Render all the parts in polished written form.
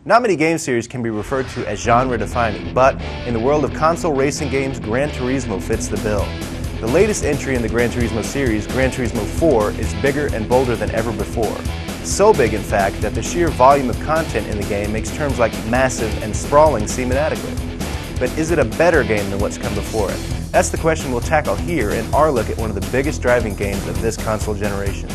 Not many game series can be referred to as genre-defining, but in the world of console racing games, Gran Turismo fits the bill. The latest entry in the Gran Turismo series, Gran Turismo 4, is bigger and bolder than ever before. So big, in fact, that the sheer volume of content in the game makes terms like massive and sprawling seem inadequate. But is it a better game than what's come before it? That's the question we'll tackle here in our look at one of the biggest driving games of this console generation.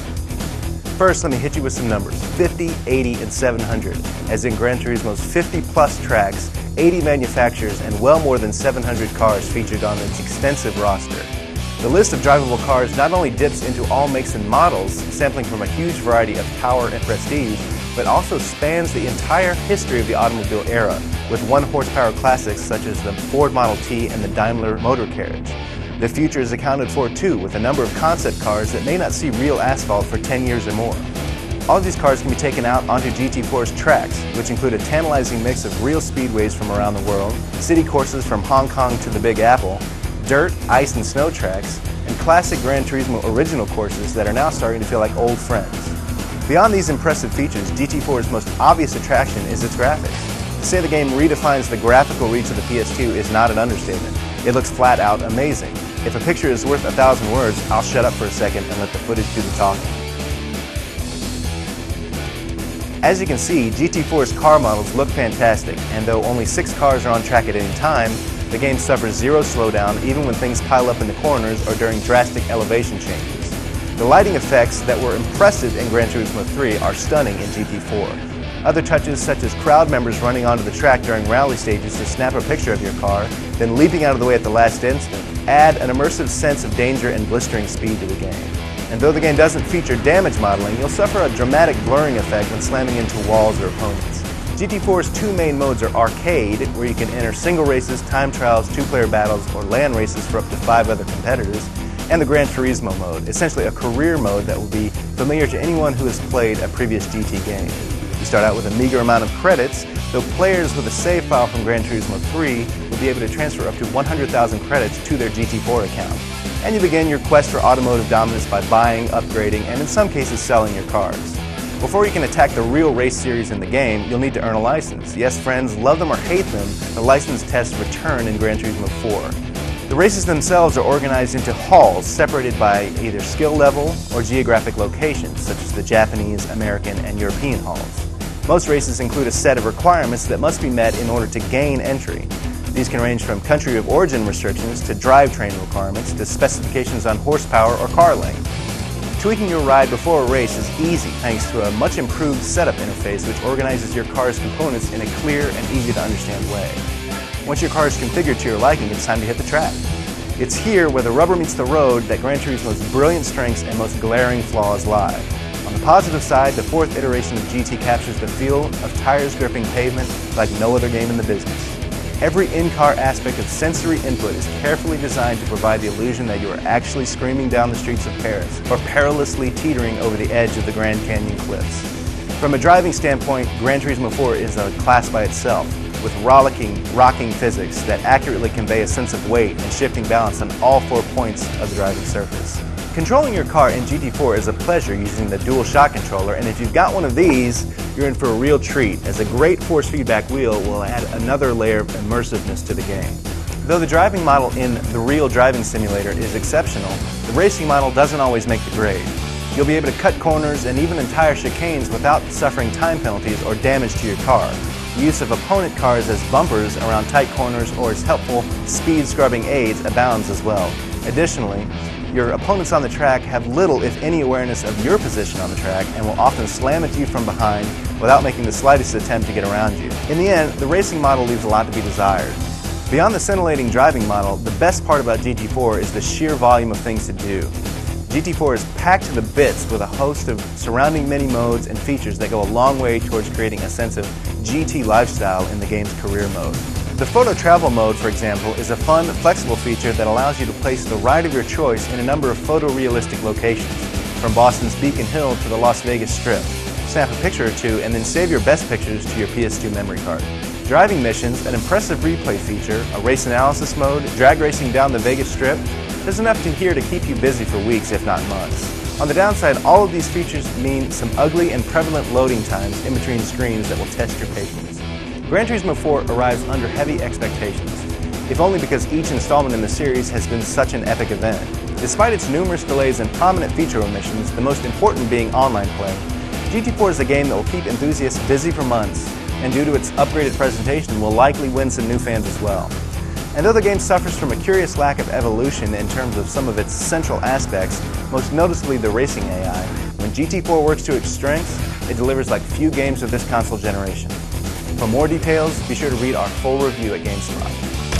First, let me hit you with some numbers: 50, 80, and 700, as in Gran Turismo's 50-plus tracks, 80 manufacturers, and well more than 700 cars featured on its extensive roster. The list of drivable cars not only dips into all makes and models, sampling from a huge variety of power and prestige, but also spans the entire history of the automobile era, with one-horsepower classics such as the Ford Model T and the Daimler motor carriage. The future is accounted for too, with a number of concept cars that may not see real asphalt for 10 years or more. All of these cars can be taken out onto GT4's tracks, which include a tantalizing mix of real speedways from around the world, city courses from Hong Kong to the Big Apple, dirt, ice, and snow tracks, and classic Gran Turismo original courses that are now starting to feel like old friends. Beyond these impressive features, GT4's most obvious attraction is its graphics. To say the game redefines the graphical reach of the PS2 is not an understatement. It looks flat out amazing. If a picture is worth 1,000 words, I'll shut up for a second and let the footage do the talking. As you can see, GT4's car models look fantastic, and though only 6 cars are on track at any time, the game suffers zero slowdown even when things pile up in the corners or during drastic elevation changes. The lighting effects that were impressive in Gran Turismo 3 are stunning in GT4. Other touches, such as crowd members running onto the track during rally stages to snap a picture of your car, then leaping out of the way at the last instant, add an immersive sense of danger and blistering speed to the game. And though the game doesn't feature damage modeling, you'll suffer a dramatic blurring effect when slamming into walls or opponents. GT4's 2 main modes are Arcade, where you can enter single races, time trials, 2-player battles, or LAN races for up to 5 other competitors, and the Gran Turismo mode, essentially a career mode that will be familiar to anyone who has played a previous GT game. You start out with a meager amount of credits, though players with a save file from Gran Turismo 3 will be able to transfer up to 100,000 credits to their GT4 account. And you begin your quest for automotive dominance by buying, upgrading, and in some cases selling your cars. Before you can attack the real race series in the game, you'll need to earn a license. Yes, friends, love them or hate them, the license tests return in Gran Turismo 4. The races themselves are organized into halls separated by either skill level or geographic locations, such as the Japanese, American, and European halls. Most races include a set of requirements that must be met in order to gain entry. These can range from country of origin restrictions to drivetrain requirements to specifications on horsepower or car length. Tweaking your ride before a race is easy thanks to a much improved setup interface which organizes your car's components in a clear and easy to understand way. Once your car is configured to your liking, it's time to hit the track. It's here where the rubber meets the road that Gran Turismo's brilliant strengths and most glaring flaws lie. On the positive side, the 4th iteration of GT captures the feel of tires gripping pavement like no other game in the business. Every in-car aspect of sensory input is carefully designed to provide the illusion that you are actually screaming down the streets of Paris or perilously teetering over the edge of the Grand Canyon cliffs. From a driving standpoint, Gran Turismo 4 is a class by itself, with rollicking, rocking physics that accurately convey a sense of weight and shifting balance on all 4 points of the driving surface. Controlling your car in GT4 is a pleasure using the dual shock controller, and if you've got one of these, you're in for a real treat, as a great force feedback wheel will add another layer of immersiveness to the game. Though the driving model in the real driving simulator is exceptional, the racing model doesn't always make the grade. You'll be able to cut corners and even entire chicanes without suffering time penalties or damage to your car. The use of opponent cars as bumpers around tight corners or as helpful speed-scrubbing aids abounds as well. Additionally, your opponents on the track have little, if any, awareness of your position on the track and will often slam into you from behind without making the slightest attempt to get around you. In the end, the racing model leaves a lot to be desired. Beyond the scintillating driving model, the best part about GT4 is the sheer volume of things to do. GT4 is packed to the bits with a host of surrounding mini modes and features that go a long way towards creating a sense of GT lifestyle in the game's career mode. The photo travel mode, for example, is a fun, flexible feature that allows you to place the ride of your choice in a number of photorealistic locations, from Boston's Beacon Hill to the Las Vegas Strip. Snap a picture or two and then save your best pictures to your PS2 memory card. Driving missions, an impressive replay feature, a race analysis mode, drag racing down the Vegas Strip, there's enough to here to keep you busy for weeks, if not months. On the downside, all of these features mean some ugly and prevalent loading times in between screens that will test your patience. Gran Turismo 4 arrives under heavy expectations, if only because each installment in the series has been such an epic event. Despite its numerous delays and prominent feature omissions, the most important being online play, GT4 is a game that will keep enthusiasts busy for months, and due to its upgraded presentation will likely win some new fans as well. And though the game suffers from a curious lack of evolution in terms of some of its central aspects, most noticeably the racing AI, when GT4 works to its strengths, it delivers like few games of this console generation. For more details, be sure to read our full review at Gamespot.